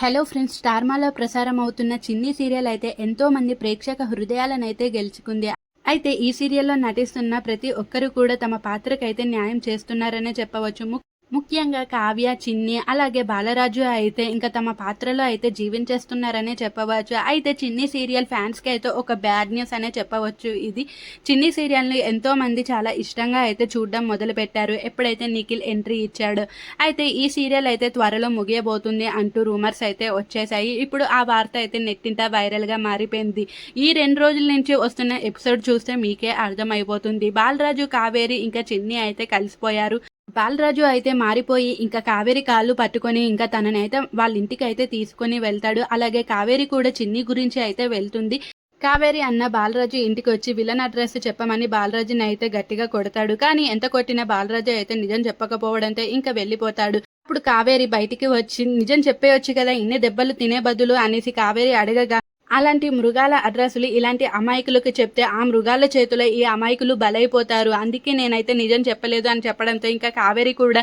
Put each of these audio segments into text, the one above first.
Hello friends, స్టార్మాలో ప్రసారం అవుతున్న చిన్ని సీరియల్ అయితే ఎంతో మంది ప్రేక్షక హృదయాలనైతే గెలుచుకుంది. అయితే ఈ సీరియల్లో నటిస్తున్న ప్రతి ఒక్కరు కూడా తమ పాత్రకైతే న్యాయం చేస్తున్నారనే చెప్పవచ్చు. ముఖ్యంగా కావ్య, చిన్ని అలాగే బాలరాజు అయితే ఇంకా తమ పాత్రలో అయితే జీవించేస్తున్నారనే చెప్పవచ్చు. అయితే చిన్ని సీరియల్ ఫ్యాన్స్కి అయితే ఒక బ్యాడ్ న్యూస్ అనే చెప్పవచ్చు. ఇది చిన్ని సీరియల్ని ఎంతో మంది చాలా ఇష్టంగా అయితే చూడడం మొదలుపెట్టారు ఎప్పుడైతే నిఖిల్ ఎంట్రీ ఇచ్చాడు. అయితే ఈ సీరియల్ అయితే త్వరలో ముగియబోతుంది అంటూ రూమర్స్ అయితే వచ్చేసాయి. ఇప్పుడు ఆ వార్త అయితే నెట్టింట వైరల్గా మారిపోయింది. ఈ 2 రోజుల నుంచి వస్తున్న ఎపిసోడ్ చూస్తే మీకే అర్థమైపోతుంది. బాలరాజు, కావేరి ఇంకా చిన్ని అయితే కలిసిపోయారు. బాలరాజు అయితే మారిపోయి ఇంకా కావేరి కాళ్ళు పట్టుకొని ఇంకా తననైతే వాళ్ళ ఇంటికి అయితే తీసుకొని వెళ్తాడు. అలాగే కావేరి కూడా చిన్ని గురించి అయితే వెళ్తుంది. కావేరి అన్న బాలరాజు ఇంటికి వచ్చి విలన్ అడ్రస్ చెప్పమని బాలరాజుని అయితే గట్టిగా కొడతాడు. కానీ ఎంత కొట్టినా బాలరాజు అయితే నిజం చెప్పకపోవడంతో ఇంకా వెళ్ళిపోతాడు. అప్పుడు కావేరి బయటికి వచ్చి నిజం చెప్పేయొచ్చు కదా, ఇన్ని దెబ్బలు తినే బదులు అనేసి కావేరి అడగగా, అలాంటి మృగాల అడ్రస్లు ఇలాంటి అమాయకులకు చెప్తే ఆ మృగాల చేతిలో ఈ అమాయకులు బలైపోతారు, అందుకే నేనైతే నిజం చెప్పలేదు అని చెప్పడంతో ఇంకా కావేరి కూడా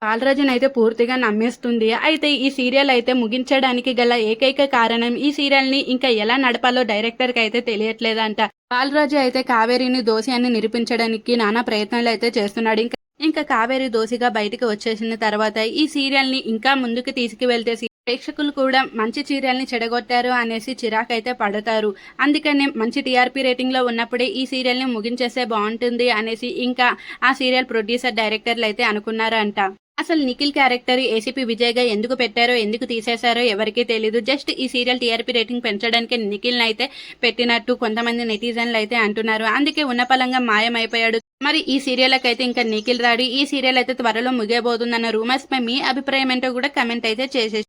బాలరాజుని అయితే పూర్తిగా నమ్మేస్తుంది. అయితే ఈ సీరియల్ అయితే ముగించడానికి గల ఏకైక కారణం ఈ సీరియల్ని ఇంకా ఎలా నడపాలో డైరెక్టర్కి అయితే తెలియట్లేదంట. బాలరాజు అయితే కావేరిని దోషి అని నిరూపించడానికి నానా ప్రయత్నాలు అయితే చేస్తున్నాడు. ఇంకా కావేరి దోషిగా బయటకు వచ్చేసిన తర్వాత ఈ సీరియల్ని ఇంకా ముందుకు తీసుకువెళ్తే ప్రేక్షకులు కూడా మంచి సీరియల్ని చెడగొట్టారు అనేసి చిరాకైతే పడతారు. అందుకనే మంచి టీఆర్పీ రేటింగ్లో ఉన్నప్పుడే ఈ సీరియల్ని ముగించేస్తే బాగుంటుంది అనేసి ఇంకా ఆ సీరియల్ ప్రొడ్యూసర్, డైరెక్టర్లు అయితే అనుకున్నారంట. అసలు నిఖిల్ క్యారెక్టర్ ఏసీపీ విజయ్గా ఎందుకు పెట్టారో, ఎందుకు తీసేశారో ఎవరికీ తెలీదు. జస్ట్ ఈ సీరియల్ టీఆర్పీ రేటింగ్ పెంచడానికి నిఖిల్ని అయితే పెట్టినట్టు కొంతమంది నెటిజన్లు అయితే అంటున్నారు. అందుకే ఉన్నపలంగా మాయమైపోయాడు. మరి ఈ సీరియల్కి అయితే ఇంకా నిఖిల్ రాడు. ఈ సీరియల్ అయితే త్వరలో ముగియబోతుందన్న రూమర్స్ పై మీ అభిప్రాయం ఏంటో కూడా కమెంట్ అయితే చేసేసి